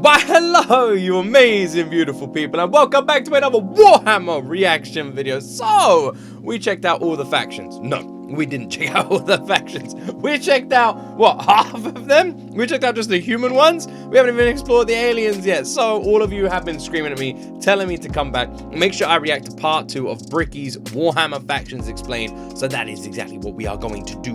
Why hello you amazing beautiful people, and welcome back to another Warhammer reaction video. So we checked out all the factions. No, we didn't check out all the factions. We checked out, what, half of them? We checked out just the human ones. We haven't even explored the aliens yet. So all of you have been screaming at me, telling me to come back. Make sure I react to part 2 of Bricky's Warhammer Factions Explained. So that is exactly what we are going to do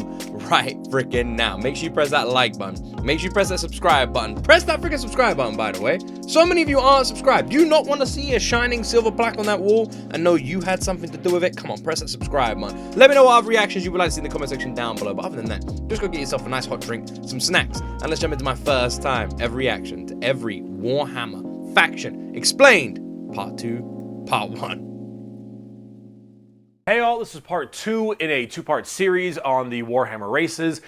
right freaking now. Make sure you press that like button. Make sure you press that subscribe button. Press that freaking subscribe button, by the way. So many of you aren't subscribed. Do you not want to see a shining silver plaque on that wall and know you had something to do with it? Come on, press that subscribe button. Let me know what other reactions you would like to see in the comment section down below. But other than that, just go get yourself a nice hot drink, some snacks, and let's jump into my first time ever reaction to every Warhammer Faction Explained Part 2, Part 1. Hey all, this is part 2 in a 2-part series on the Warhammer races.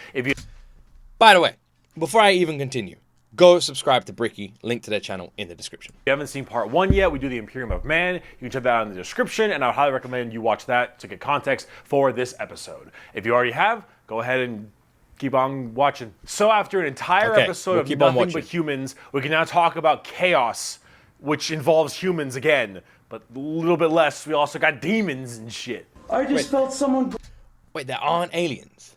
By the way, before I even continue, go subscribe to Bricky, link to their channel in the description. If you haven't seen part 1 yet, we do the Imperium of Man. You can check that out in the description, and I would highly recommend you watch that to get context for this episode. If you already have, go ahead and keep on watching. So after an entire episode of nothing but humans, we can now talk about chaos, which involves humans again, but a little bit less. We also got demons and shit. I just felt someone Wait, there aren't aliens?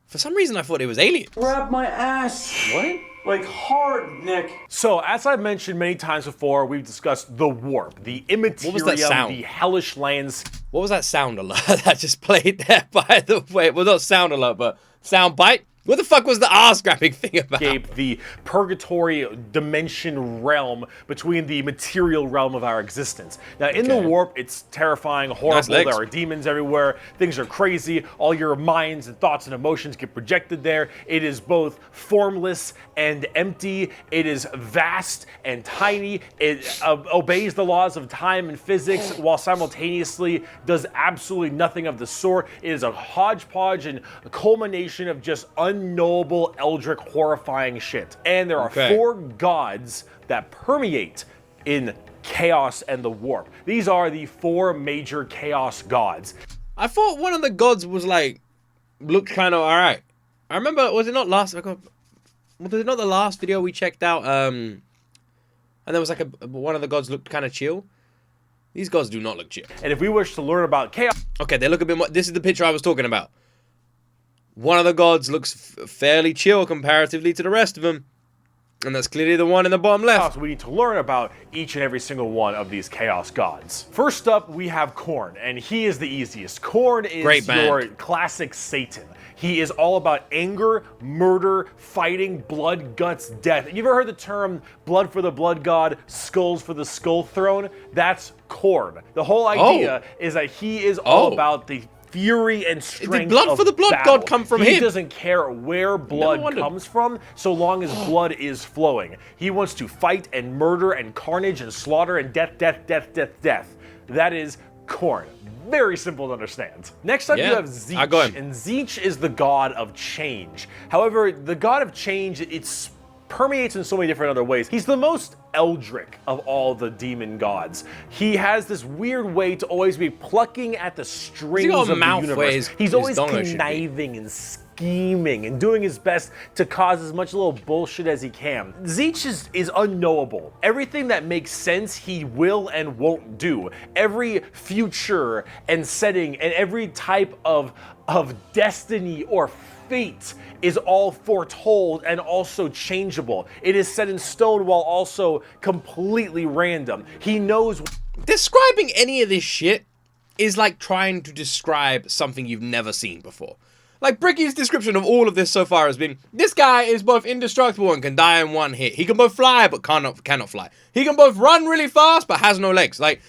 For some reason I thought it was aliens. grab my ass. What? Like hard, Nick. So, as I've mentioned many times before, we've discussed the warp, the immaterium, the hellish lands. What was that sound alert that just played there, by the way? Well, not sound alert, but sound bite? What the fuck was the ass grabbing thing about? The purgatory dimension realm between the material realm of our existence. Now, in the warp, it's terrifying, horrible. There are demons everywhere. Things are crazy. All your minds and thoughts and emotions get projected there. It is both formless and empty. It is vast and tiny. It obeys the laws of time and physics while simultaneously does absolutely nothing of the sort. It is a hodgepodge and a culmination of just unknowable, eldritch, horrifying shit. And there are 4 gods that permeate in chaos and the warp. These are the 4 major chaos gods. I thought one of the gods was like, looked kind of alright. I remember, was it not the last video we checked out, and there was like one of the gods looked kind of chill? These gods do not look chill. And if we wish to learn about chaos... Okay, they look a bit more, this is the picture I was talking about. One of the gods looks fairly chill comparatively to the rest of them. And that's clearly the one in the bottom left. We need to learn about each and every single one of these chaos gods. First up, we have Khorne, and he is the easiest. Khorne is your classic Satan. He is all about anger, murder, fighting, blood, guts, death. You ever heard the term blood for the blood god, skulls for the skull throne? That's Khorne. The whole idea is that he is all about the fury and strength. Did blood for the blood god come from him? He doesn't care where blood comes from, so long as blood is flowing. He wants to fight and murder and carnage and slaughter and death, death, death, death, death. That is Khorne. Very simple to understand. Next up, you have Tzeentch, and Tzeentch is the god of change. However, the god of change, it's permeates in so many different other ways. He's the most eldritch of all the demon gods. He has this weird way to always be plucking at the strings of the universe. He's always conniving and scheming and doing his best to cause as much little bullshit as he can. Tzeentch is unknowable. Everything that makes sense, he will and won't do. Every future and setting and every type of destiny or fate is all foretold and also changeable. It is set in stone while also completely random. He knows. Describing any of this shit is like trying to describe something you've never seen before. Like Bricky's description of all of this so far has been, this guy is both indestructible and can die in one hit. He can both fly but cannot fly. He can both run really fast but has no legs. Like,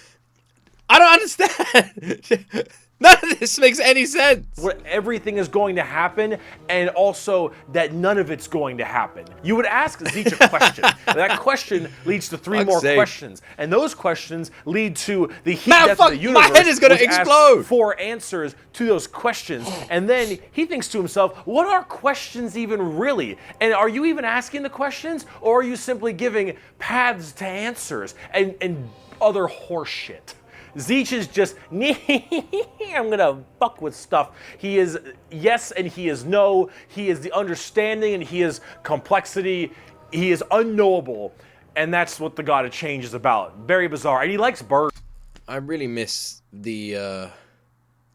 I don't understand. None of this makes any sense. Where everything is going to happen, and also that none of it's going to happen. You would ask Tzeentch a question. That question leads to 3 more questions. And those questions lead to the heat death of the universe. My head is going to explode. 4 answers to those questions. And then he thinks to himself, what are questions even really? And are you even asking the questions? Or are you simply giving paths to answers and other horse shit? Tzeentch is just, I'm gonna fuck with stuff. He is yes and he is no. He is the understanding and he is complexity. He is unknowable. And that's what the God of Change is about. Very bizarre. And he likes birds. I really miss the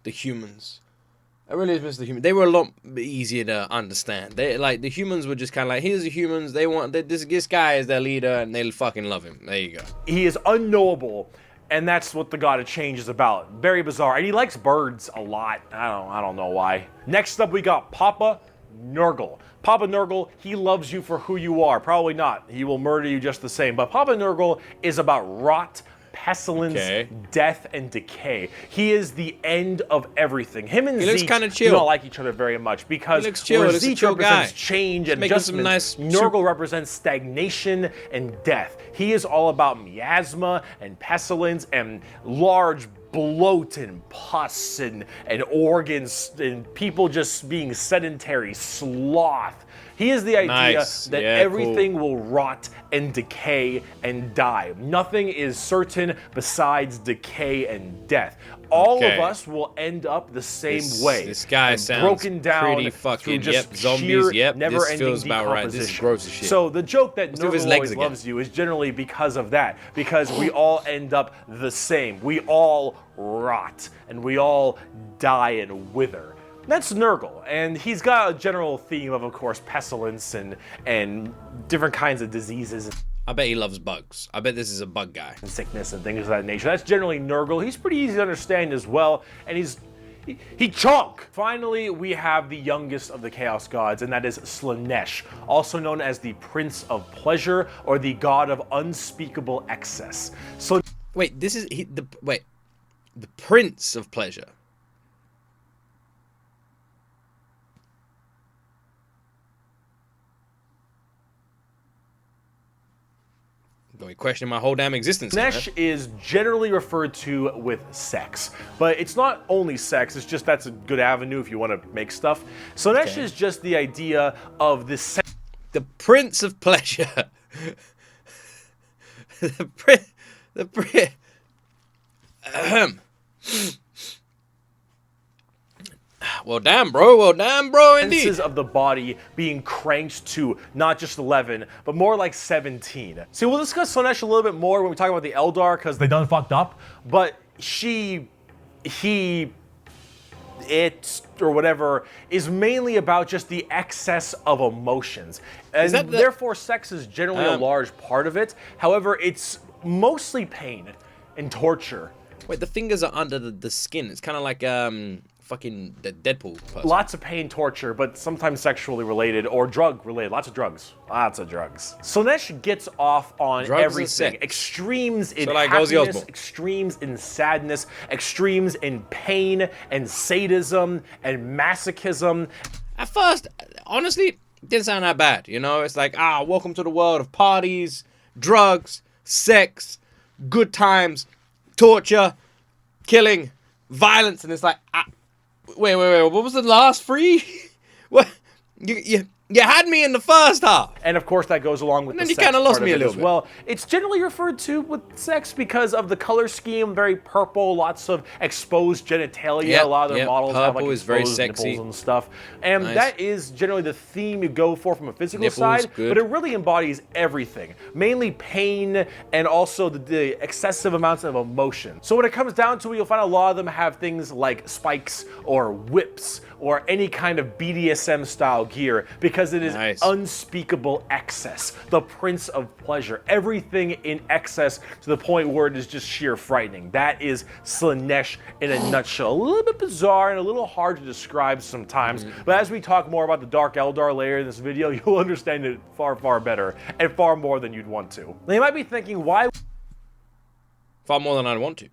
humans. I really miss the humans. They were a lot easier to understand. They like the humans were just kind of like, here's the humans. They want this guy is their leader, and they fucking love him. There you go. He is unknowable, and that's what the God of Change is about. Very bizarre. And he likes birds a lot. I don't know why. Next up, we got Papa Nurgle. Papa Nurgle, he loves you for who you are. Probably not. He will murder you just the same. But Papa Nurgle is about rot, pestilence, death, and decay. He is the end of everything. Him and Tzeentch do not like each other very much because where Tzeentch represents change and adjustment, Nurgle represents stagnation and death. He is all about miasma and pestilence and large bloat and pus and organs and people just being sedentary, sloth. He is the idea that everything will rot and decay and die. Nothing is certain besides decay and death. All of us will end up the same way. This guy sounds broken down pretty fucking, through just zombies, never-ending feels about right. This is gross as shit. So the joke that Nurgle always loves you is generally because of that. Because we all end up the same. We all rot and we all die and wither. That's Nurgle, and he's got a general theme of course, pestilence and different kinds of diseases. I bet he loves bugs. I bet this is a bug guy. And sickness and things of that nature. That's generally Nurgle. He's pretty easy to understand as well, and he chunk. Finally, we have the youngest of the Chaos Gods, and that is Slaanesh, also known as the Prince of Pleasure or the God of Unspeakable Excess. So wait, this is the Prince of Pleasure. Don't be questioning my whole damn existence. Slaanesh is generally referred to with sex, but it's not only sex, it's just that's a good avenue if you want to make stuff. Slaanesh is just the idea of this. The Prince of Pleasure. Well, damn, bro. Well, damn, bro, indeed. Senses of the body being cranked to not just 11, but more like 17. See, we'll discuss Slaanesh a little bit more when we talk about the Eldar, because they done fucked up. But it, or whatever, is mainly about just the excess of emotions. And therefore, sex is generally a large part of it. However, it's mostly pain and torture. Wait, the fingers are under the skin. It's kind of like fucking Deadpool person. Lots of pain, torture, but sometimes sexually related or drug related. Lots of drugs. Lots of drugs. Slaanesh gets off on everything. Extremes in happiness, extremes in sadness, extremes in pain and sadism and masochism. At first, honestly, it didn't sound that bad. You know, it's like, welcome to the world of parties, drugs, sex, good times, torture, killing, violence, and it's like, wait, what was the last three? What? You had me in the first half. And of course that goes along with the sex part of it. And then you kind of lost me a little bit. Well, it's generally referred to with sex because of the color scheme, very purple, lots of exposed genitalia. A lot of their models have like exposed nipples and stuff. And that is generally the theme you go for from a physical side, but it really embodies everything. Mainly pain and also the excessive amounts of emotion. So when it comes down to it, you'll find a lot of them have things like spikes or whips or any kind of BDSM style gear because it is unspeakable excess. The Prince of Pleasure. Everything in excess to the point where it is just sheer frightening. That is Slaanesh in a nutshell. A little bit bizarre and a little hard to describe sometimes, but as we talk more about the Dark Eldar later in this video, you'll understand it far, far better and far more than you'd want to. Now you might be thinking, why? Far more than I'd want to.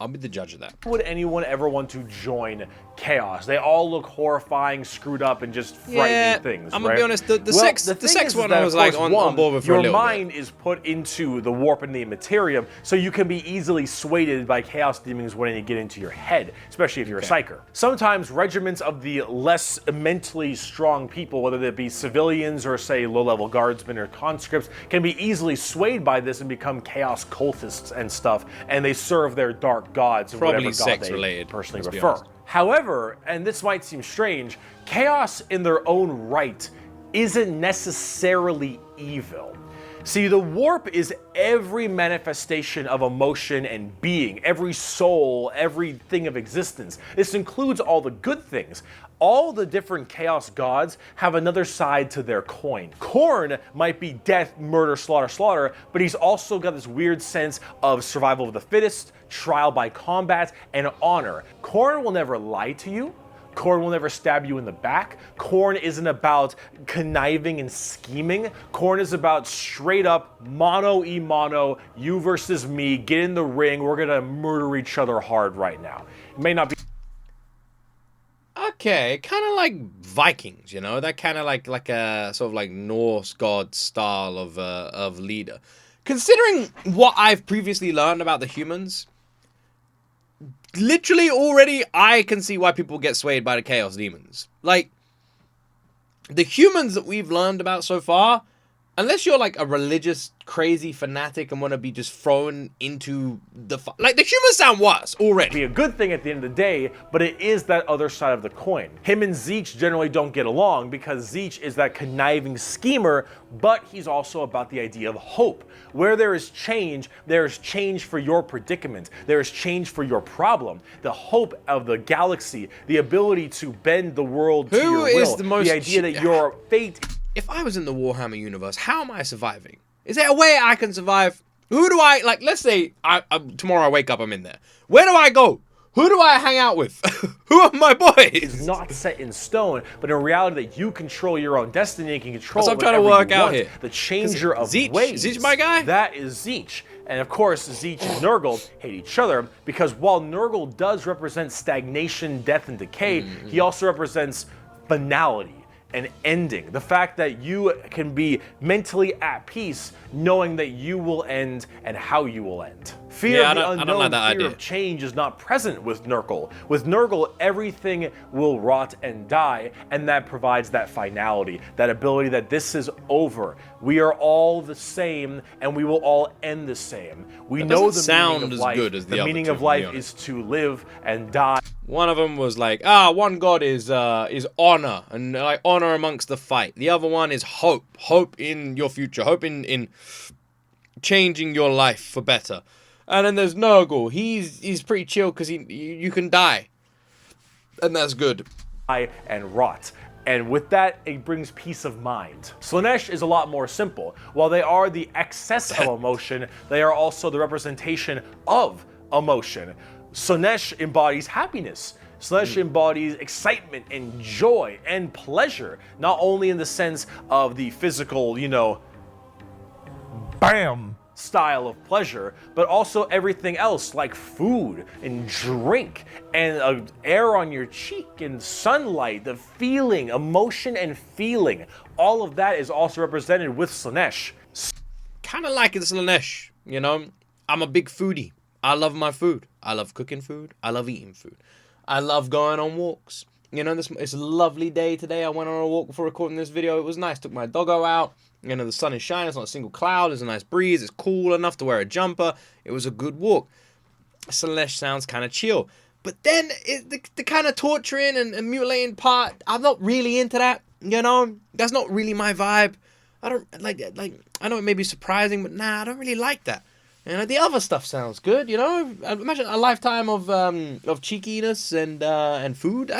I'll be the judge of that. Why would anyone ever want to join Chaos? They all look horrifying, screwed up, and just frightening things. I'm gonna be honest. The sex one, I was like on board with for a little bit. Your mind is put into the Warp and Daemons materium, so you can be easily swayed by Chaos demons when they get into your head, especially if you're a psyker. Sometimes regiments of the less mentally strong people, whether they be civilians or say low-level guardsmen or conscripts, can be easily swayed by this and become Chaos cultists and stuff, and they serve their dark gods, or whatever god they personally prefer. However, and this might seem strange, Chaos in their own right isn't necessarily evil. See, the warp is every manifestation of emotion and being, every soul, everything of existence. This includes all the good things. All the different chaos gods have another side to their coin. Khorne might be death, murder, slaughter, slaughter, but he's also got this weird sense of survival of the fittest, trial by combat, and honor. Khorne will never lie to you. Khorne will never stab you in the back. Khorne isn't about conniving and scheming. Khorne is about straight up mono, you versus me, get in the ring, we're gonna murder each other hard right now. It may not be... Okay, kind of like Vikings, you know, that kind of like a sort of like Norse god style of leader. Considering what I've previously learned about the humans, literally already I can see why people get swayed by the chaos demons. Like, the humans that we've learned about so far, unless you're like a religious crazy fanatic and want to be just thrown into the like, the humans sound worse already. Be a good thing at the end of the day, but it is that other side of the coin. Him and Tzeentch generally don't get along because Tzeentch is that conniving schemer, but he's also about the idea of hope. Where there is change for your predicament. There is change for your problem. The hope of the galaxy, the ability to bend the world to your will. Who is the most... The idea that your fate... If I was in the Warhammer universe, how am I surviving? Is there a way I can survive? Who do I, like, let's say tomorrow I wake up, I'm in there. Where do I go? Who do I hang out with? Who are my boys? It's not set in stone, but in reality that you control your own destiny and can control That's what I'm trying to work out here. The changer of Tzeentch, ways. Tzeentch my guy? That is Tzeentch. And of course, Tzeentch and Nurgle hate each other because while Nurgle does represent stagnation, death, and decay, he also represents finality. An ending. The fact that you can be mentally at peace knowing that you will end and how you will end. Fear of the unknown, fear of change is not present with Nurgle. With Nurgle, everything will rot and die, and that provides that finality, that ability that this is over. We are all the same, and we will all end the same. We know the meaning of life. The meaning of life is to live and die. One of them was like, one god is honor, and like honor amongst the fight. The other one is hope, hope in your future, hope in changing your life for better. And then there's Nurgle. He's pretty chill because you can die, and that's good. And rot. And with that, it brings peace of mind. Slaanesh is a lot more simple. While they are the excess of emotion, they are also the representation of emotion. Slaanesh embodies happiness. Slaanesh embodies excitement and joy and pleasure, not only in the sense of the physical, you know, bam style of pleasure, but also everything else like food and drink and air on your cheek and sunlight, the feeling, emotion and feeling. All of that is also represented with Slaanesh. Kind of like in Slaanesh, you know, I'm a big foodie. I love my food. I love cooking food. I love eating food. I love going on walks. You know, it's a lovely day today. I went on a walk before recording this video. It was nice. Took my doggo out. You know, the sun is shining. It's not a single cloud. There's a nice breeze. It's cool enough to wear a jumper. It was a good walk. Slaanesh sounds kind of chill. But then the kind of torturing and mutilating part, I'm not really into that. You know, that's not really my vibe. I don't like I know it may be surprising, but nah, I don't really like that. And the other stuff sounds good, you know. Imagine a lifetime of cheekiness and food.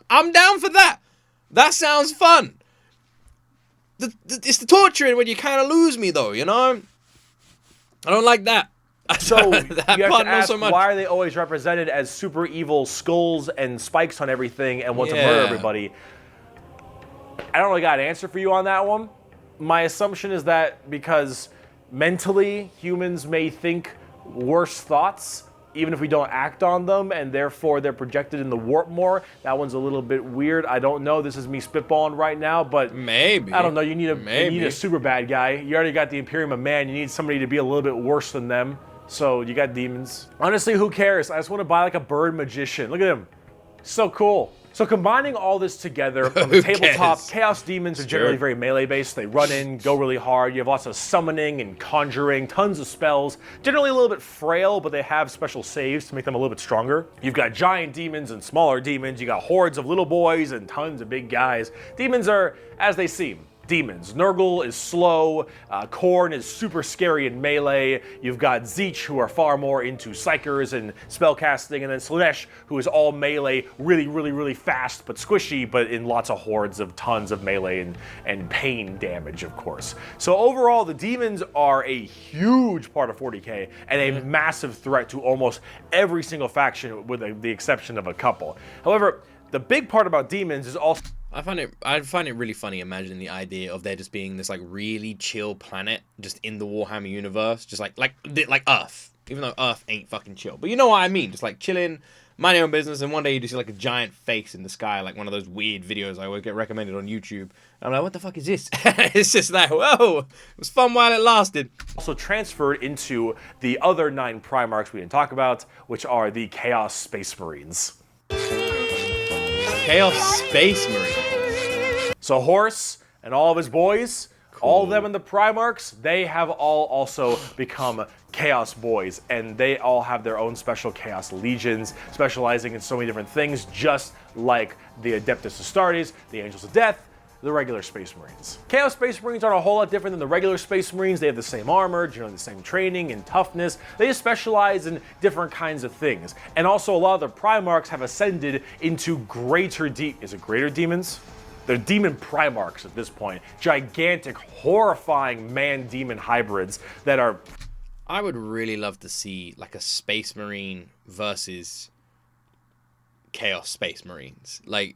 I'm down for that. That sounds fun. It's the torturing when you kind of lose me, though, you know. I don't like that. So that you have to ask, so why are they always represented as super evil skulls and spikes on everything and want to murder everybody? I don't really got an answer for you on that one. My assumption is that because mentally, humans may think worse thoughts, even if we don't act on them, and therefore they're projected in the warp more. That one's a little bit weird. I don't know. This is me spitballing right now, but maybe. I don't know. You need a super bad guy. You already got the Imperium of Man. You need somebody to be a little bit worse than them. So you got demons. Honestly, who cares? I just want to buy like a bird magician. Look at him. So cool. So combining all this together on the tabletop, Chaos Demons are generally very melee-based. They run in, go really hard. You have lots of summoning and conjuring, tons of spells. Generally a little bit frail, but they have special saves to make them a little bit stronger. You've got giant demons and smaller demons. You got hordes of little boys and tons of big guys. Demons are as they seem. Demons. Nurgle is slow, Khorne is super scary in melee, you've got Tzeentch, who are far more into psychers and spellcasting, and then Slaanesh, who is all melee, really fast but squishy, but in lots of hordes of tons of melee and pain damage, of course. So overall, the demons are a huge part of 40k and a massive threat to almost every single faction with the exception of a couple. However, the big part about demons is also... I find it really funny imagining the idea of there just being this like really chill planet just in the Warhammer universe, just like Earth, even though Earth ain't fucking chill. But you know what I mean? Just like chilling, mind your own business, and one day you just see like a giant face in the sky, like one of those weird videos I always get recommended on YouTube. And I'm like, what the fuck is this? It's just like, whoa, it was fun while it lasted. Also transferred into the other 9 Primarchs we didn't talk about, which are the Chaos Space Marines. Chaos Space Marine. So Horse and all of his boys, all of them in the Primarchs, they have all also become Chaos Boys, and they all have their own special Chaos Legions, specializing in so many different things, just like the Adeptus Astartes, the Angels of Death, the regular Space Marines. Chaos Space Marines aren't a whole lot different than the regular Space Marines. They have the same armor, generally the same training and toughness. They just specialize in different kinds of things. And also a lot of the Primarchs have ascended into greater demons? They're demon Primarchs at this point. Gigantic, horrifying man-demon hybrids that are... I would really love to see like a Space Marine versus Chaos Space Marines. I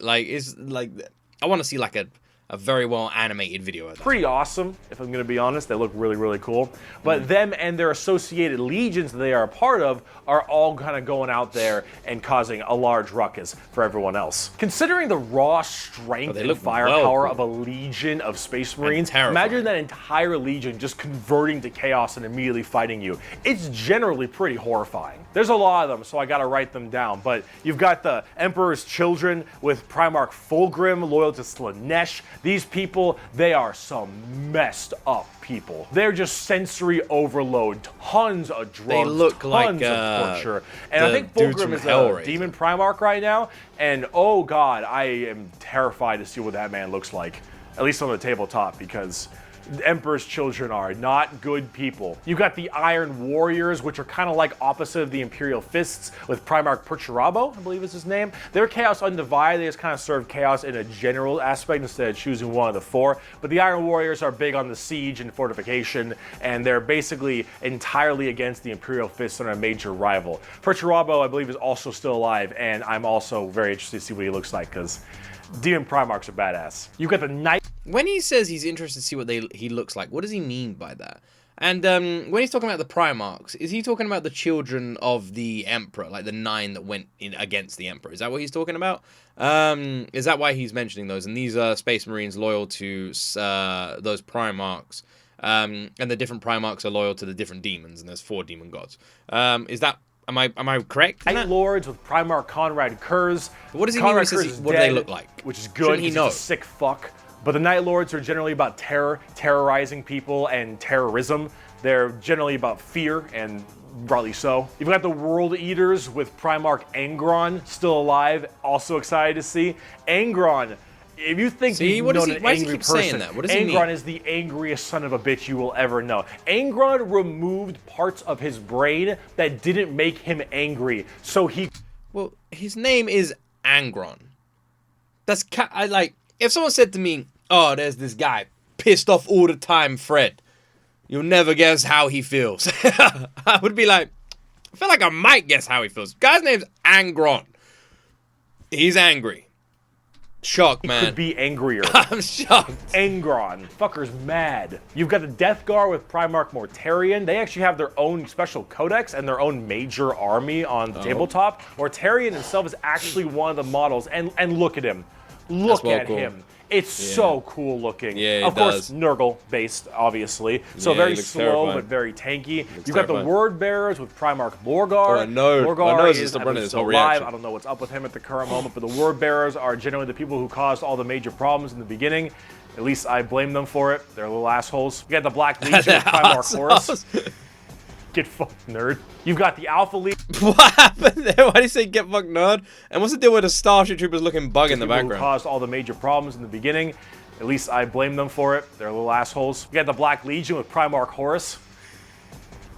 want to see like a very well animated video of that. Pretty awesome, if I'm going to be honest. They look really cool. But them and their associated legions that they are a part of are all kind of going out there and causing a large ruckus for everyone else. Considering the raw strength and firepower of a legion of Space Marines, imagine that entire legion just converting to chaos and immediately fighting you. It's generally pretty horrifying. There's a lot of them, so I gotta write them down. But you've got the Emperor's Children with Primarch Fulgrim, loyal to Slaanesh. These people, they are some messed up people. They're just sensory overload, tons of drugs, they look tons like, of torture. And I think Fulgrim is a demon Primarch right now, and oh god, I am terrified to see what that man looks like, at least on the tabletop, because the Emperor's Children are not good people. You've got the Iron Warriors, which are kind of like opposite of the Imperial Fists, with Primarch Perturabo, I believe is his name. They're Chaos Undivided. They just kind of serve chaos in a general aspect instead of choosing one of the 4. But the Iron Warriors are big on the siege and fortification, and they're basically entirely against the Imperial Fists and a major rival. Perturabo, I believe, is also still alive, and I'm also very interested to see what he looks like, because Demon Primarchs are badass. You've got the Night... When he says he's interested to see what he looks like, what does he mean by that? And when he's talking about the Primarchs, is he talking about the children of the Emperor, like the 9 that went in against the Emperor? Is that what he's talking about? Is that why he's mentioning those? And these are Space Marines loyal to those Primarchs, and the different Primarchs are loyal to the different demons, and there's 4 demon gods. Is that... Am I correct? Night Lords with Primarch Conrad Kurz. What does he mean when he says what do they look like? Which is good. He's a sick fuck. But the Night Lords are generally about terror, terrorizing people, and terrorism. They're generally about fear, and rightly so. You've got the World Eaters with Primarch Angron, still alive, also excited to see. Angron, if you think you've known an angry person, Angron is the angriest son of a bitch you will ever know. Angron removed parts of his brain that didn't make him angry, so he... Well, his name is Angron. That's... if someone said to me, oh, there's this guy, pissed off all the time, Fred. You'll never guess how he feels. I would be like, I feel like I might guess how he feels. Guy's name's Angron. He's angry. Shocked, man. He could be angrier. I'm shocked. Angron. Fucker's mad. You've got the Death Guard with Primarch Mortarion. They actually have their own special codex and their own major army on the tabletop. Mortarion himself is actually one of the models. And look at him. Look at him. It's so cool looking. Yeah, of course, Nurgle based, obviously. So very slow, but very tanky. You've got the Word Bearers with Primarch Lorgar. Lorgar is still alive. I don't know what's up with him at the current moment, but the Word Bearers are generally the people who caused all the major problems in the beginning. At least I blame them for it. They're little assholes. You got the Black Legion with Primarch Horus. Get fucked, nerd. You've got the Alpha League. What happened there? Why did he say get fucked, nerd? And what's the deal with the Starship Troopers looking bug in the background? Who caused all the major problems in the beginning. At At least I blame them for it. They're little assholes. You got the Black Legion with Primarch Horus.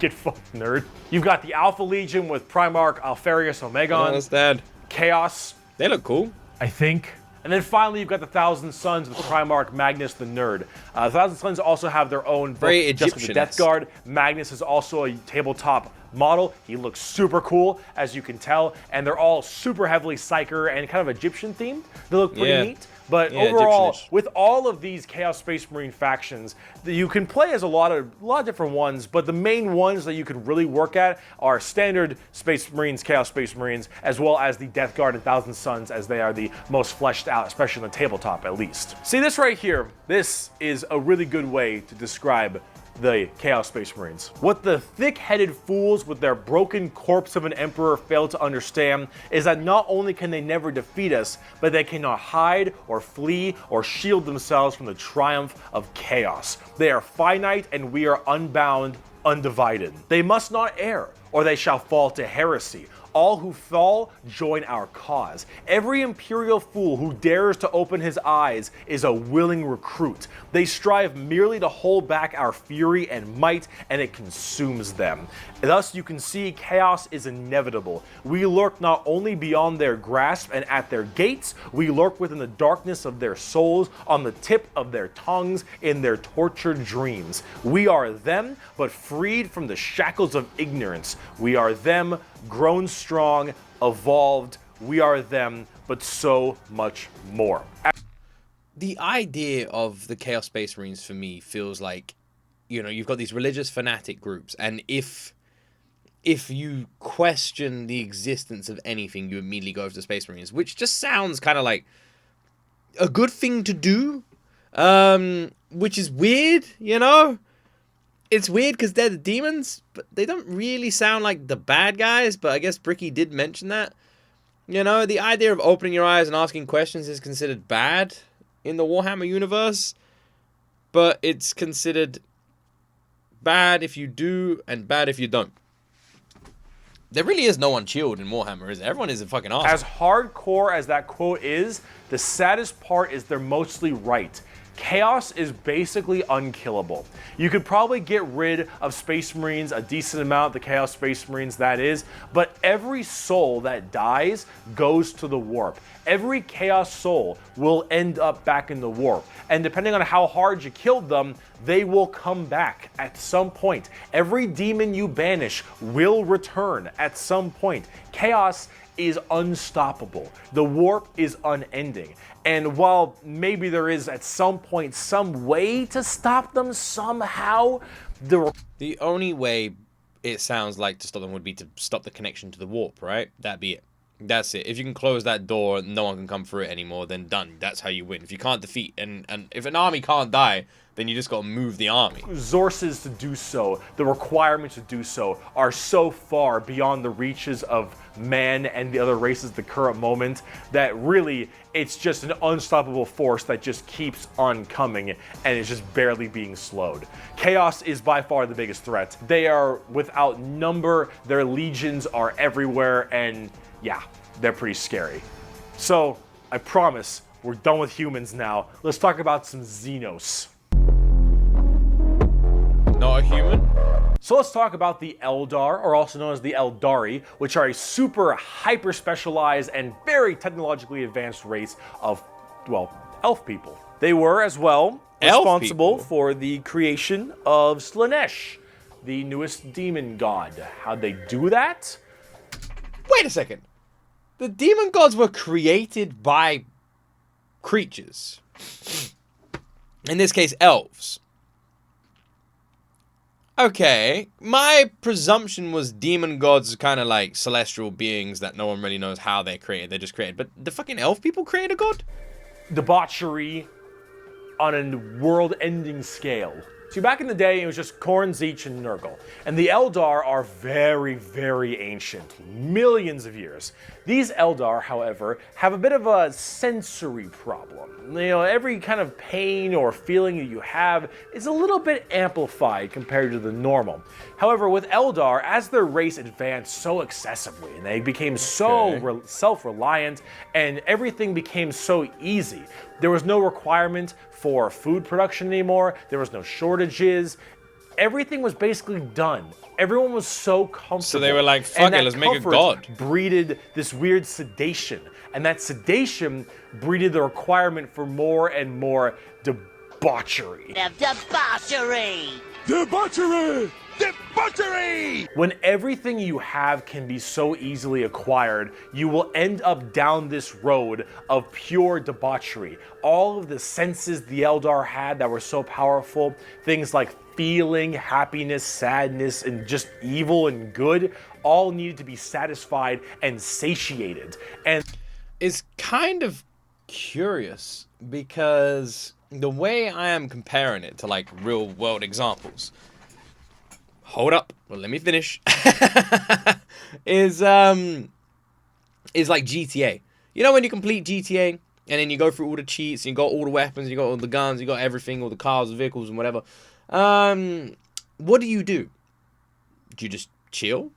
Get fucked, nerd. You've got the Alpha Legion with Primarch Alfarius Omegon. That's dead. Chaos. They look cool. I think. And then finally, you've got the Thousand Sons with Primarch Magnus the Nerd. The Thousand Sons also have their own Very book, just with the Death Guard. Magnus is also a tabletop model. He looks super cool, as you can tell. And they're all super heavily Psyker and kind of Egyptian themed. They look pretty neat. But overall, Egyptian-ish. with all of these Chaos Space Marine factions, you can play as a lot of different ones, but the main ones that you can really work at are standard Space Marines, Chaos Space Marines, as well as the Death Guard and Thousand Sons, as they are the most fleshed out, especially on the tabletop at least. See this right here? This is a really good way to describe the Chaos Space Marines. What the thick-headed fools with their broken corpse of an emperor fail to understand is that not only can they never defeat us, but they cannot hide or flee or shield themselves from the triumph of chaos. They are finite and we are unbound, undivided. They must not err, or they shall fall to heresy. All who fall join our cause. Every imperial fool who dares to open his eyes is a willing recruit. They strive merely to hold back our fury and might, and it consumes them. Thus, you can see chaos is inevitable. We lurk not only beyond their grasp and at their gates, we lurk within the darkness of their souls, on the tip of their tongues, in their tortured dreams. We are them, but freed from the shackles of ignorance. We are them, grown strong, evolved. We are them, but so much more. The idea of the Chaos Space Marines for me feels like, you know, you've got these religious fanatic groups, and if you question the existence of anything, you immediately go over to Space Marines, which just sounds kind of like a good thing to do, which is weird, you know? It's weird because they're the demons, but they don't really sound like the bad guys, but I guess Bricky did mention that. You know, the idea of opening your eyes and asking questions is considered bad in the Warhammer universe, but it's considered bad if you do and bad if you don't. There really is no one chilled in Warhammer, is there? Everyone is a fucking awesome. As hardcore as that quote is, the saddest part is they're mostly right. Chaos is basically unkillable. You could probably get rid of Space Marines, a decent amount, the Chaos Space Marines that is, but every soul that dies goes to the warp. Every Chaos soul will end up back in the warp. And depending on how hard you killed them, they will come back at some point. Every demon you banish will return at some point. Chaos is unstoppable. The warp is unending. And while maybe there is at some point some way to stop them somehow, the only way it sounds like to stop them would be to stop the connection to the warp, right? That'd be it. That's it. If you can close that door, no one can come through it anymore, then done. That's how you win. If you can't defeat, and if an army can't die, then you just got to move the army. Resources to do so, the requirements to do so, are so far beyond the reaches of man and the other races at the current moment that really it's just an unstoppable force that just keeps on coming and is just barely being slowed. Chaos is by far the biggest threat. They are without number, their legions are everywhere, and yeah, they're pretty scary. So, I promise, we're done with humans now. Let's talk about some Xenos. Not a human? So let's talk about the Eldar, or also known as the Eldari, which are a super hyper-specialized and very technologically advanced race of, well, elf people. They were, as well, responsible for the creation of Slaanesh, the newest demon god. How'd they do that? Wait a second. The demon gods were created by creatures. In this case, elves. Okay, my presumption was demon gods are kind of like celestial beings that no one really knows how they're created. They're just created. But the fucking elf people create a god? Debauchery on a world-ending scale. See, back in the day, it was just Khorne, Tzeentch, and Nurgle. And the Eldar are very, very ancient, millions of years. These Eldar, however, have a bit of a sensory problem. You know, every kind of pain or feeling that you have is a little bit amplified compared to the normal. However, with Eldar, as their race advanced so excessively, and they became so self-reliant, and everything became so easy, There was no requirement for food production anymore. There was no shortages. Everything was basically done. Everyone was so comfortable. So they were like, fuck it, let's make a god. Breeded this weird sedation. And that sedation breeded the requirement for more and more debauchery. Debauchery! Debauchery! Debauchery! When everything you have can be so easily acquired, you will end up down this road of pure debauchery. All of the senses the Eldar had that were so powerful, things like feeling, happiness, sadness, and just evil and good, all needed to be satisfied and satiated. And it's kind of curious because the way I am comparing it to like real world examples, hold up, well, let me finish, is like GTA. You know when you complete GTA and then you go through all the cheats, and you got all the weapons, you got all the guns, you got everything, all the cars, vehicles, and whatever. What do? Do you just chill?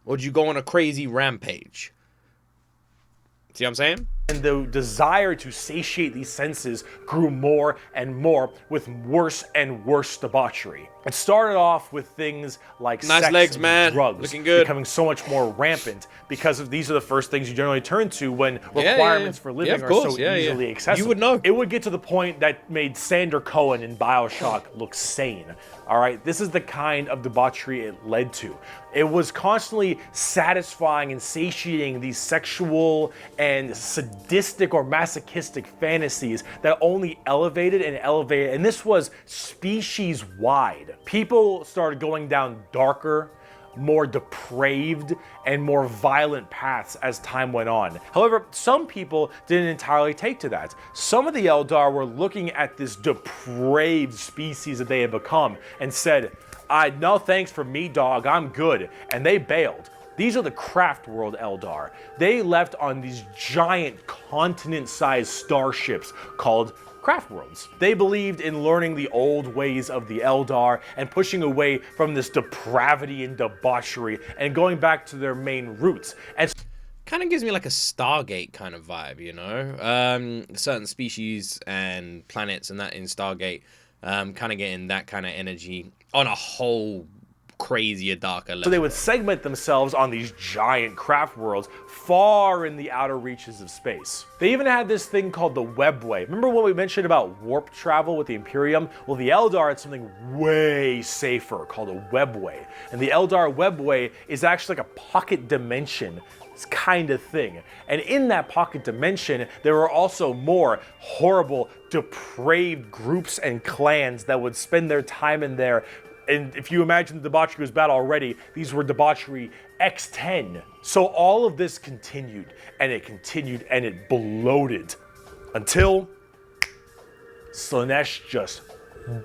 Or do you go on a crazy rampage? See what I'm saying? And the desire to satiate these senses grew more and more with worse and worse debauchery. It started off with things like nice sex legs, and man. drugs, Looking good. becoming so much more rampant because of these are the first things you generally turn to when requirements for living are so easily accessible. You would know. It would get to the point that made Sander Cohen in BioShock look sane. All right, this is the kind of debauchery it led to. It was constantly satisfying and satiating these sexual and sadistic or masochistic fantasies that only elevated and elevated, and this was species-wide. People started going down darker, more depraved, and more violent paths as time went on. However, some people didn't entirely take to that. Some of the Eldar were looking at this depraved species that they had become and said, no thanks for me, dog, I'm good. And they bailed. These are the Craftworld Eldar. They left on these giant continent-sized starships called Craftworlds. They believed in learning the old ways of the Eldar and pushing away from this depravity and debauchery and going back to their main roots. And kind of gives me like a Stargate kind of vibe, you know? Certain species and planets and that in Stargate kind of getting that kind of energy on a whole crazier, darker level. So they would segment themselves on these giant craft worlds far in the outer reaches of space. They even had this thing called the Webway. Remember what we mentioned about warp travel with the Imperium? Well, the Eldar had something way safer called a Webway. And the Eldar Webway is actually like a pocket dimension kind of thing. And in that pocket dimension, there were also more horrible, depraved groups and clans that would spend their time in there. And if you imagine the debauchery was bad already, these were debauchery X10. So all of this continued, and it bloated until Slaanesh just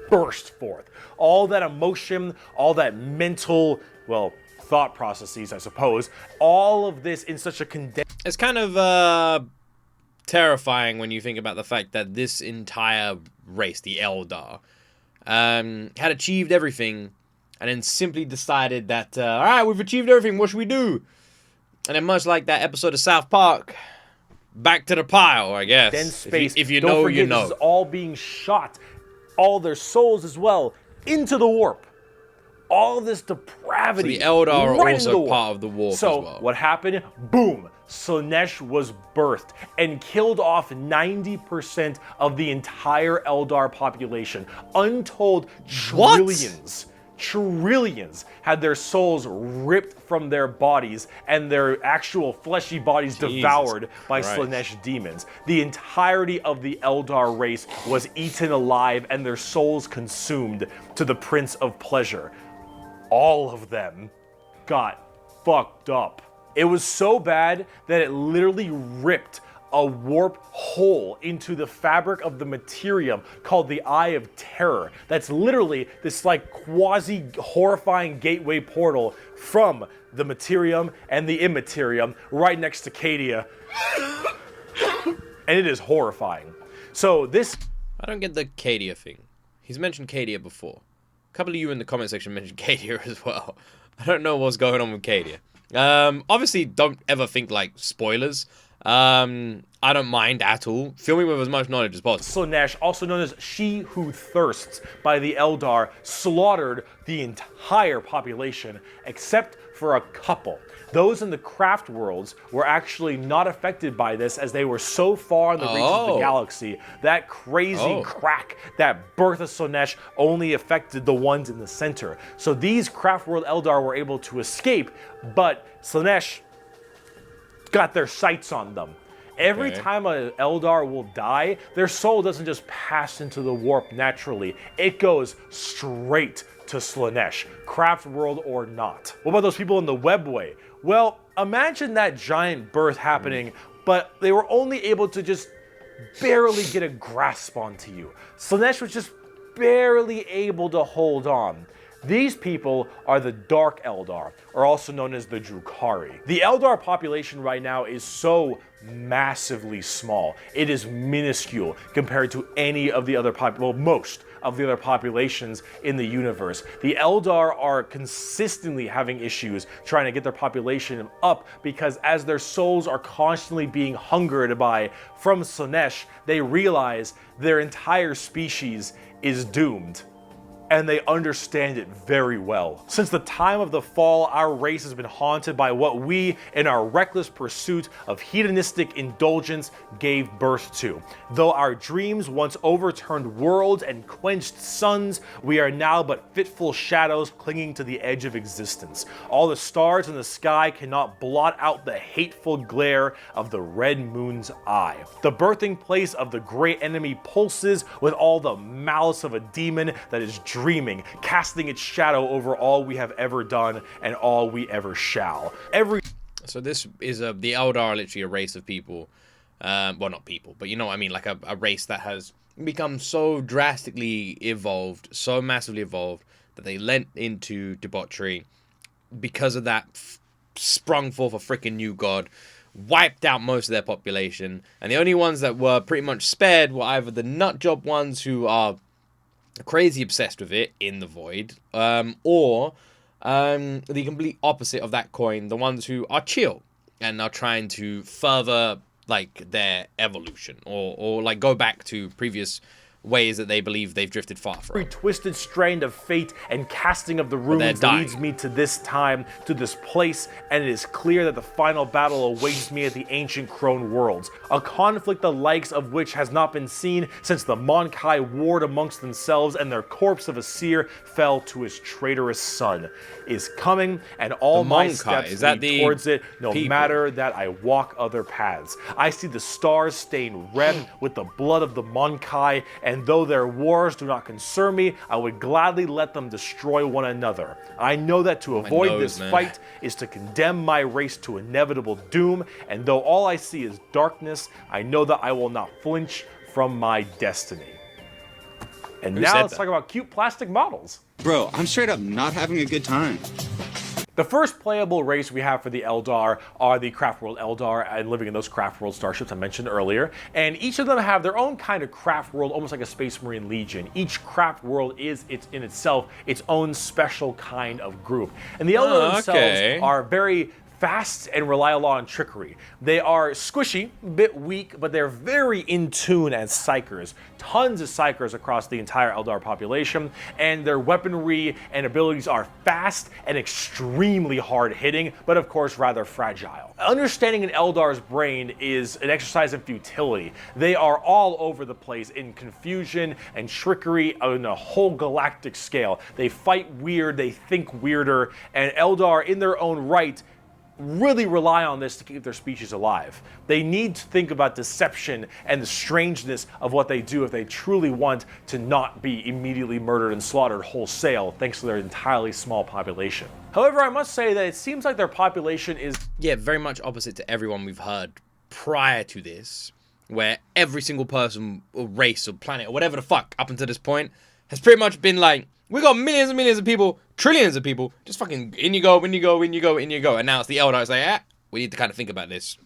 burst forth. All that emotion, all that mental, well, thought processes, I suppose, all of this in such a condensed... It's kind of terrifying when you think about the fact that this entire race, the Eldar, had achieved everything and then simply decided that, all right, we've achieved everything, what should we do? And then much like that episode of South Park, back to the pile, I guess. Dense space. If you Don't know, forget, you know. This is all being shot, all their souls as well, into the warp. All this depravity. So the Eldar are right also part of the warp so as well. What happened? Boom! Slaanesh was birthed and killed off 90% of the entire Eldar population. Untold trillions had their souls ripped from their bodies and their actual fleshy bodies devoured by Slaanesh demons. The entirety of the Eldar race was eaten alive and their souls consumed to the Prince of Pleasure. All of them got fucked up. It was so bad that it literally ripped a warp hole into the fabric of the materium called the Eye of Terror. That's literally this like quasi-horrifying gateway portal from the materium and the immaterium right next to Cadia. And it is horrifying. So this... I don't get the Cadia thing. He's mentioned Cadia before. A couple of you in the comment section mentioned Cadia as well. I don't know what's going on with Cadia. Obviously, don't ever think like spoilers. I don't mind at all. Fill me with as much knowledge as possible. Slaanesh, also known as She Who Thirsts by the Eldar, slaughtered the entire population except for a couple. Those in the craft worlds were actually not affected by this, as they were so far in the reaches of the galaxy. That crazy crack, that birth of Slaanesh, only affected the ones in the center. So these Craftworld Eldar were able to escape, but Slaanesh got their sights on them. Every time an Eldar will die, their soul doesn't just pass into the warp naturally. It goes straight to Slaanesh, Craftworld or not. What about those people in the webway? Well, imagine that giant birth happening, but they were only able to just barely get a grasp onto you. Slaanesh was just barely able to hold on. These people are the Dark Eldar, or also known as the Drukhari. The Eldar population right now is so massively small. It is minuscule compared to any of the other most of the other populations in the universe. The Eldar are consistently having issues trying to get their population up, because as their souls are constantly being hungered by from Slaanesh, they realize their entire species is doomed. And they understand it very well. Since the time of the fall, our race has been haunted by what we, in our reckless pursuit of hedonistic indulgence, gave birth to. Though our dreams once overturned worlds and quenched suns, we are now but fitful shadows clinging to the edge of existence. All the stars in the sky cannot blot out the hateful glare of the red moon's eye. The birthing place of the great enemy pulses with all the malice of a demon that is dreaming, casting its shadow over all we have ever done and all we ever shall. So this is the Eldar are literally a race of people, well, not people, but you know what I mean, like a race that has become so drastically evolved, so massively evolved, that they lent into debauchery. Because of that, sprung forth a freaking new god, wiped out most of their population, and the only ones that were pretty much spared were either the nutjob ones who are crazy obsessed with it in the void, or the complete opposite of that coin, the ones who are chill and are trying to further like their evolution, or like go back to previous ways that they believe they've drifted far from. Every twisted strand of fate and casting of the runes leads me to this time, to this place, and it is clear that the final battle awaits me at the ancient Khorne worlds, a conflict the likes of which has not been seen since the Mon-Kai warred amongst themselves and their corpse of a seer fell to his traitorous son, is coming, and all my steps lead towards it, no matter that I walk other paths. I see the stars stained red with the blood of the Mon-Kai, and though their wars do not concern me, I would gladly let them destroy one another. I know that to avoid this fight is to condemn my race to inevitable doom, and though all I see is darkness, I know that I will not flinch from my destiny. And now let's talk about cute plastic models. Bro, I'm straight up not having a good time. The first playable race we have for the Eldar are the Craftworld Eldar, and living in those Craftworld starships I mentioned earlier. And each of them have their own kind of Craftworld, almost like a Space Marine Legion. Each Craftworld is in itself its own special kind of group. And the Eldar themselves are very fast and rely a lot on trickery. They are squishy, a bit weak, but they're very in tune as psychers. Tons of psychers across the entire Eldar population, and their weaponry and abilities are fast and extremely hard hitting, but of course rather fragile. Understanding an Eldar's brain is an exercise in futility. They are all over the place in confusion and trickery on a whole galactic scale. They fight weird, they think weirder, and Eldar in their own right really rely on this to keep their species alive. They need to think about deception and the strangeness of what they do if they truly want to not be immediately murdered and slaughtered wholesale thanks to their entirely small population. However, I must say that it seems like their population is very much opposite to everyone we've heard prior to this, where every single person or race or planet or whatever the fuck up until this point has pretty much been like, we got millions and millions of people, trillions of people, just fucking in you go, in you go, in you go, in you go. And now it's the Eldar. It's like, we need to kind of think about this.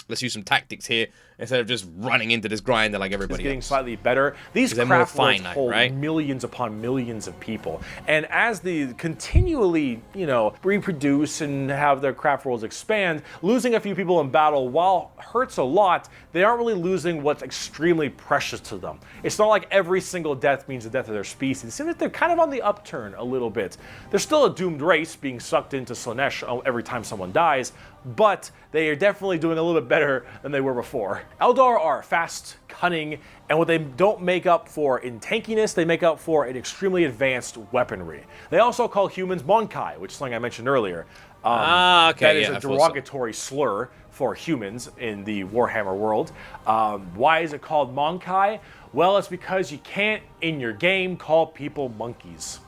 let's use some tactics here instead of just running into this grinder like everybody getting else. Slightly better. These craft worlds hold millions upon millions of people, and as they continually, you know, reproduce and have their craft worlds expand, losing a few people in battle, while hurts a lot, they aren't really losing what's extremely precious to them. It's not like every single death means the death of their species. It seems like they're kind of on the upturn a little bit. They're still a doomed race, being sucked into Slaanesh every time someone dies, but they are definitely doing a little bit better than they were before. Eldar are fast, cunning, and what they don't make up for in tankiness, they make up for in extremely advanced weaponry. They also call humans Monkai, which is something I mentioned earlier. Okay, that is a derogatory slur for humans in the Warhammer world. Why is it called Monkai? Well, it's because you can't, in your game, call people monkeys.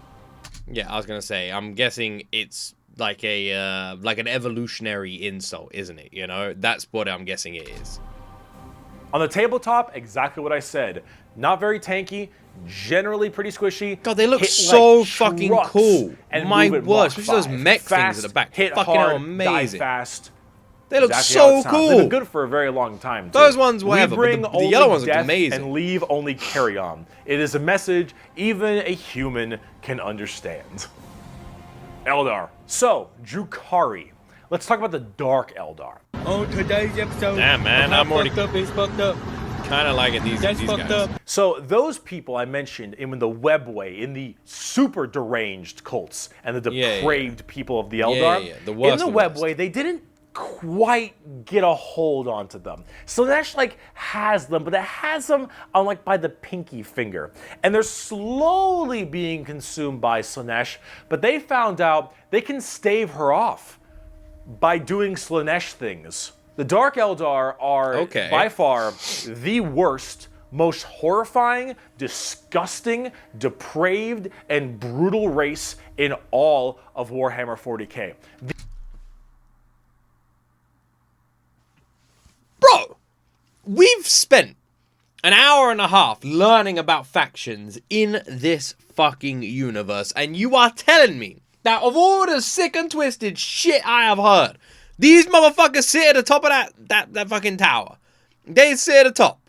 Yeah, I was gonna say, I'm guessing it's like a like an evolutionary insult, isn't it? You know, that's what I'm guessing it is. On the tabletop, exactly what I said. Not very tanky, generally pretty squishy. God, they look so like fucking cool. My word, especially those mech fast, things at the back. Hit fucking hard, amazing. Die fast. They look Exactly so cool. They've been good for a very long time, too. Those ones, whatever, We bring but the only yellow ones look death amazing. and leave only carry on. It is a message even a human can understand. Eldar. So, Drukhari. Let's talk about the Dark Eldar. On today's episode, Damn, man, I'm already fucked up. kind of liking these guys. So those people I mentioned in the webway, in the super deranged cults and the depraved people of the Eldar, The worst in the webway, they didn't quite get a hold onto them. So Slaanesh like has them, but it has them on like by the pinky finger. And they're slowly being consumed by Slaanesh, but they found out they can stave her off by doing Slaanesh things. The Dark Eldar are by far the worst, most horrifying, disgusting, depraved, and brutal race in all of Warhammer 40k. Bro, we've spent an hour and a half learning about factions in this fucking universe, and you are telling me that of all the sick and twisted shit I have heard, these motherfuckers sit at the top of that fucking tower. They sit at the top.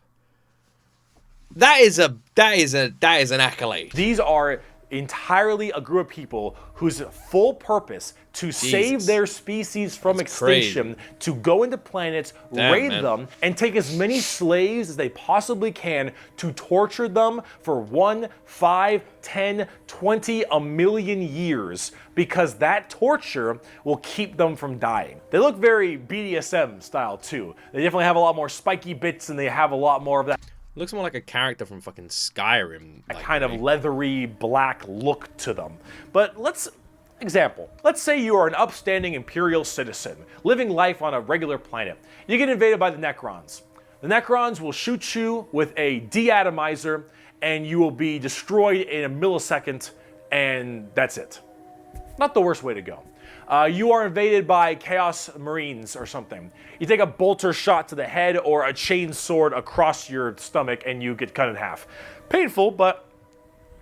That is an accolade. These are entirely a group of people whose full purpose to save their species from extinction, to go into planets, raid them, and take as many slaves as they possibly can to torture them for 1, 5, 10, 20, a million years, because that torture will keep them from dying. They look very BDSM style too. They definitely have a lot more spiky bits and they have a lot more of that. Looks more like a character from fucking Skyrim. A kind of leathery black look to them. But let's say you are an upstanding Imperial citizen, living life on a regular planet. You get invaded by the Necrons. The Necrons will shoot you with a deatomizer, and you will be destroyed in a millisecond, and that's it. Not the worst way to go. You are invaded by Chaos Marines or something. You take a bolter shot to the head or a chain sword across your stomach and you get cut in half. Painful, but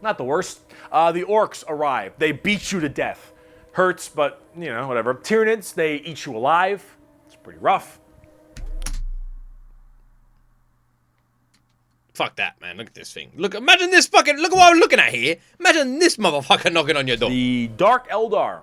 not the worst. The Orcs arrive. They beat you to death. Hurts, but, you know, whatever. Tyranids, they eat you alive. It's pretty rough. Fuck that, man. Look at this thing. Look, imagine this fucking... Look at what I'm looking at here. Imagine this motherfucker knocking on your door. The Dark Eldar.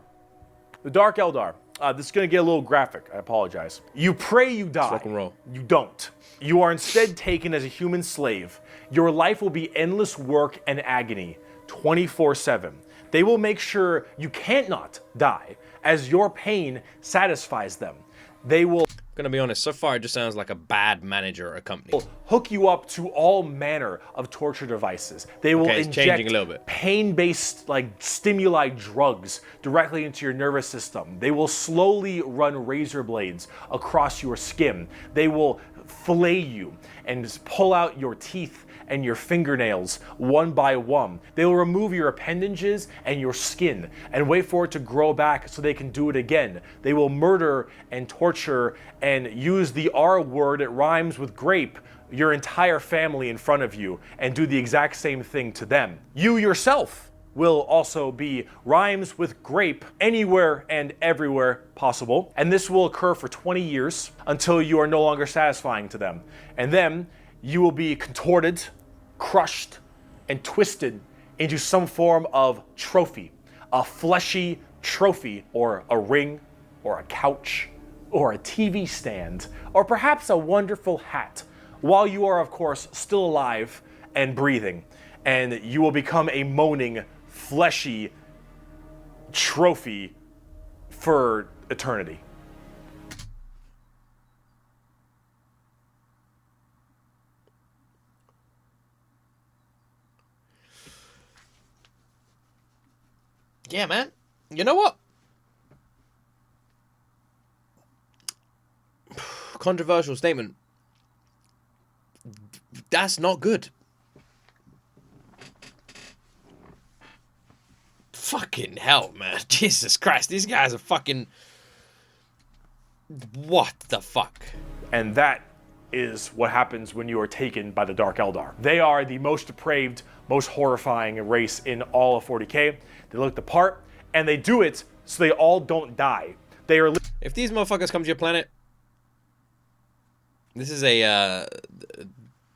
The Dark Eldar. This is going to get a little graphic. I apologize. You pray you die. Rock and roll. You don't. You are instead taken as a human slave. Your life will be endless work and agony, 24/7. They will make sure you can't not die, as your pain satisfies them. They will... Gonna be honest, so far it just sounds like a bad manager at a company. Hook you up to all manner of torture devices. They will inject pain-based like stimuli drugs directly into your nervous system. They will slowly run razor blades across your skin. They will fillet you and pull out your teeth and your fingernails one by one. They will remove your appendages and your skin and wait for it to grow back so they can do it again. They will murder and torture and use the R word, it rhymes with grape, your entire family in front of you and do the exact same thing to them. You yourself will also be rhymes with grape anywhere and everywhere possible. And this will occur for 20 years until you are no longer satisfying to them. And then you will be contorted, crushed, and twisted into some form of trophy. A fleshy trophy, or a ring, or a couch, or a TV stand, or perhaps a wonderful hat, while you are, of course, still alive and breathing. And you will become a moaning, fleshy trophy for eternity. Yeah, man. You know what? Controversial statement. That's not good. Fucking hell, man. Jesus Christ. These guys are fucking... What the fuck? And that is what happens when you are taken by the Dark Eldar. They are the most depraved, most horrifying race in all of 40k. They look the part, and they do it so they all don't die. They are... If these motherfuckers come to your planet, this is a,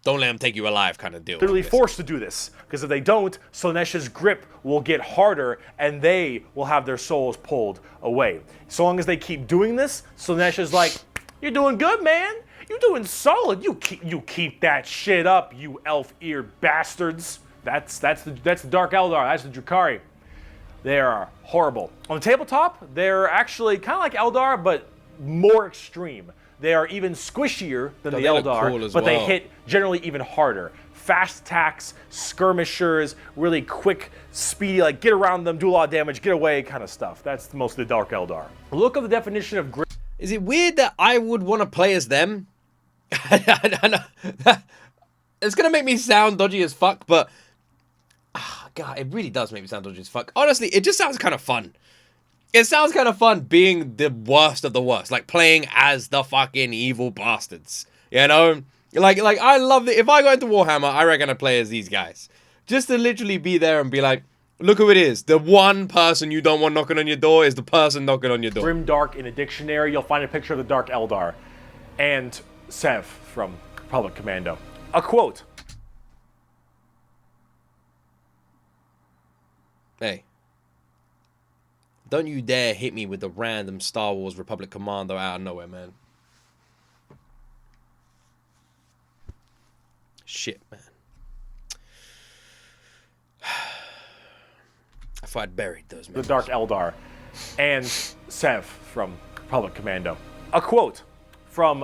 don't let them take you alive kind of deal. Literally forced to do this, because if they don't, Slaanesh's grip will get harder, and they will have their souls pulled away. So long as they keep doing this, Slaanesh is like, you're doing good, man. You're doing solid. You keep that shit up, you elf-eared bastards. That's the Dark Eldar. That's the Drukhari. They are horrible. On the tabletop, they're actually kind of like Eldar, but more extreme. They are even squishier than the Eldar, cool but they hit generally even harder. Fast attacks, skirmishers, really quick, speedy, like get around them, do a lot of damage, get away kind of stuff. That's most of the Dark Eldar. Look at the definition of grit. Is it weird that I would want to play as them? It's going to make me sound dodgy as fuck, but... God, it really does make me sound dodgy as fuck. Honestly, it just sounds kind of fun. It sounds kind of fun being the worst of the worst. Like, playing as the fucking evil bastards. You know? Like I love it. If I go into Warhammer, I reckon I'd play as these guys. Just to literally be there and be like, look who it is. The one person you don't want knocking on your door is the person knocking on your door. Grim Dark in a dictionary, you'll find a picture of the Dark Eldar. And Sev from Republic Commando. A quote. Hey. Don't you dare hit me with the random Star Wars Republic Commando out of nowhere, man. Shit, man. I thought I'd buried those, man. The Dark Eldar. And Sev from Republic Commando. A quote from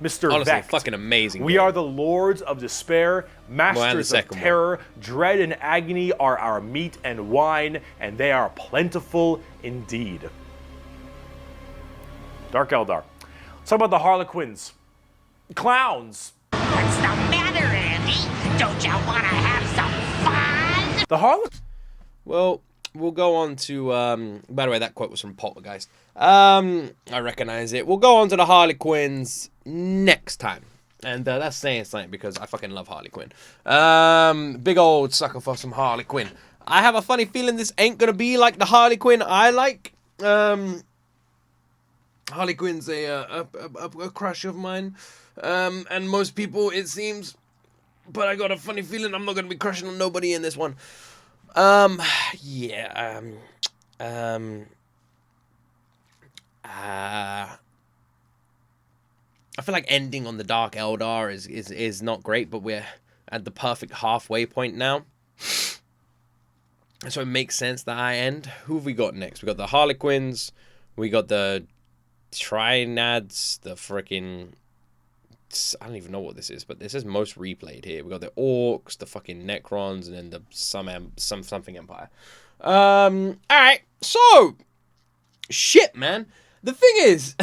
Mr. Honestly, Vecht. fucking amazing. We are the lords of despair, masters of terror. Dread and agony are our meat and wine, and they are plentiful indeed. Dark Eldar. Let's talk about the Harlequins. Clowns. What's the matter, Andy? Don't you want to have some fun? The Harlequins. Well, we'll go on to, by the way, that quote was from Poltergeist. I recognize it. We'll go on to the Harlequins next time. And that's saying something because I fucking love Harley Quinn. Big old sucker for some Harley Quinn. I have a funny feeling this ain't gonna be like the Harley Quinn I like. Harley Quinn's a crush of mine. And most people, it seems. But I got a funny feeling I'm not gonna be crushing on nobody in this one. Yeah. I feel like ending on the Dark Eldar is not great, but we're at the perfect halfway point now. So it makes sense that I end. Who have we got next? We got the Harlequins, we got the Trinads, the freaking... I don't even know what this is, but this is most replayed here. We got the Orcs, the fucking Necrons, and then the something Empire. Alright, so... Shit, man. The thing is...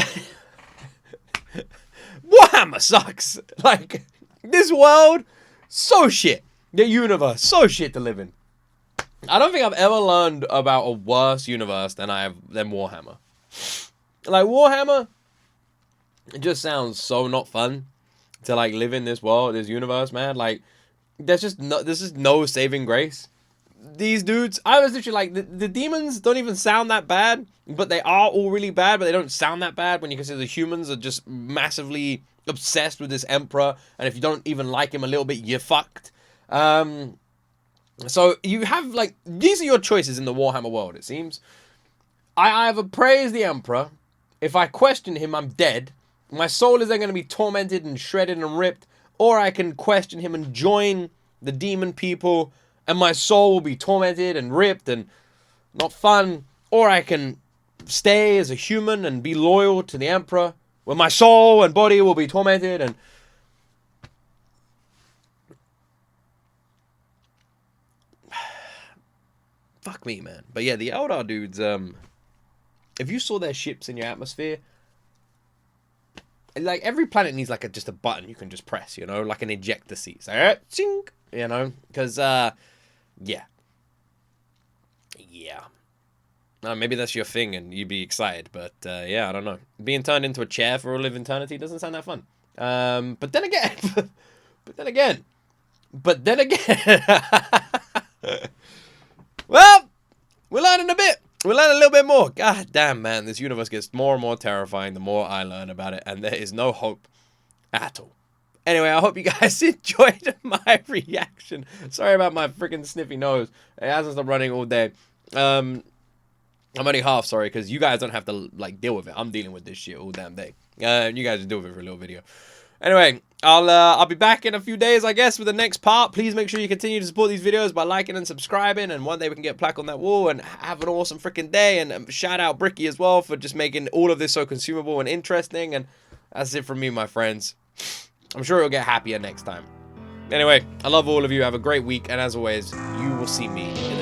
Warhammer sucks. Like, this world, so shit. The universe, so shit to live in. I don't think I've ever learned about a worse universe than Warhammer. Like, Warhammer, it just sounds so not fun to, like, live in this world, this universe, man. Like, there's just no saving grace. these dudes, I was literally like, the demons don't even sound that bad, but they are all really bad, but they don't sound that bad when you consider the humans are just massively obsessed with this emperor, and if you don't even like him a little bit, you're fucked. So you have, like, these are your choices in the Warhammer world, it seems. I either praise the emperor. If I question him, I'm dead. My soul is then going to be tormented and shredded and ripped, or I can question him and join the demon people, and my soul will be tormented and ripped and not fun, or I can stay as a human and be loyal to the emperor, where my soul and body will be tormented and... Fuck me, man. But yeah, the Eldar dudes, if you saw their ships in your atmosphere, like, every planet needs, like, just a button you can just press, you know? Like an ejector seat. So, chink, you know? Because, yeah. Yeah. Maybe that's your thing and you'd be excited, but yeah, I don't know. Being turned into a chair for all of eternity doesn't sound that fun. But then again, well, we're learning a bit. We're learning a little bit more. God damn, man, this universe gets more and more terrifying the more I learn about it, and there is no hope at all. Anyway, I hope you guys enjoyed my reaction. Sorry about my freaking sniffy nose. It hasn't stopped running all day. I'm only half sorry because you guys don't have to, like, deal with it. I'm dealing with this shit all damn day. You guys just deal with it for a little video. Anyway, I'll be back in a few days, I guess, with the next part. Please make sure you continue to support these videos by liking and subscribing, and one day we can get a plaque on that wall and have an awesome freaking day. And shout out Bricky as well for just making all of this so consumable and interesting. And that's it from me, my friends. I'm sure it'll get happier next time. Anyway, I love all of you. Have a great week, and as always, you will see me in the